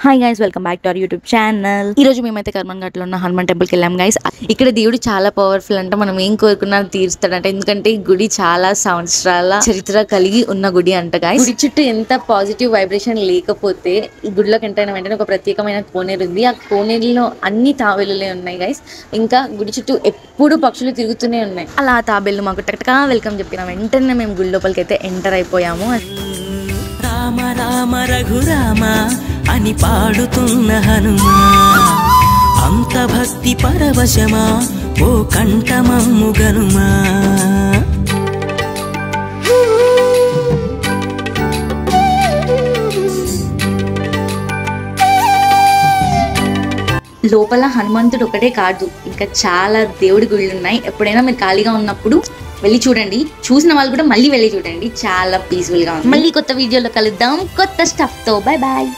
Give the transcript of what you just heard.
Hi guys, welcome back to our YouTube channel. ఈ రోజు మేమైతే కర్మన్ ఘాట్లో ఉన్న హనుమాన్ టెంపుల్కి వెళ్ళాం గైస్. ఇక్కడ దేవుడు చాలా పవర్ఫుల్ అంట. మనం ఏం కోరుకున్నా తీరుస్తాడంట. ఎందుకంటే ఈ గుడి చాలా సంవత్సరాల చరిత్ర కలిగి ఉన్న గుడి అంట గైస్. గుడి చుట్టూ ఎంత పాజిటివ్ వైబ్రేషన్ లేకపోతే ఈ గుడిలోకి ఎంటర్ అయిన వెంటనే ఒక ప్రత్యేకమైన కోనేరు ఉంది. ఆ కోనేరులో అన్ని తాబేలులే ఉన్నాయి గైస్. ఇంకా గుడి చుట్టూ ఎప్పుడు పక్షులు తిరుగుతూనే ఉన్నాయి. అలా ఆ తాబేలు మాకు టక్టకా వెల్కమ్ చెప్పిన వెంటనే మేము గుడి లోపలికి అయితే ఎంటర్ అయిపోయాము. రామ రామ రఘురామ అని పాడుతున్న హనుమా, అంత భక్తి పరవశమా ఓ కంఠమమ్ము గనుమా. లోపల హనుమంతుడు ఒకటే కాదు, ఇంకా చాలా దేవుడి గుళ్ళు ఉన్నాయి. ఎప్పుడైనా మీరు ఖాళీగా ఉన్నప్పుడు వెళ్ళి చూడండి. చూసిన వాళ్ళు కూడా మళ్ళీ వెళ్ళి చూడండి. చాలా పీస్ఫుల్ గా ఉంది. మళ్ళీ కొత్త వీడియోలో కలుద్దాం కొత్త స్టఫ్ తో. Bye bye.